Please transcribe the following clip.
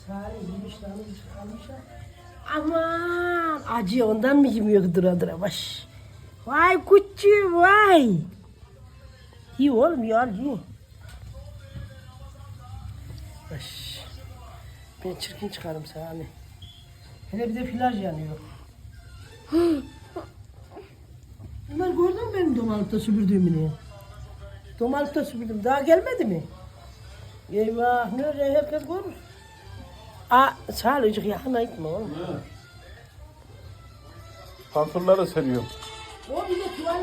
Salih yemişlerimiz kalmış ha. Aman acı ondan mı yemiyor dura dura baş. Vay küçüğü vay. İyi oğlum ya iyi. Baş. Ben çirkin çıkarım Salih. Hele bir de filaj yanıyor. Bunlar gördün mü benim domalıkta süpürdüğümü niye? Domalıkta süpürdüm. Daha gelmedi mi? Eyvah nereye herkes görür. Aa Salih'cik yakına gitme oğlum. Pantolonları seriyorum. O bir de tuvalet.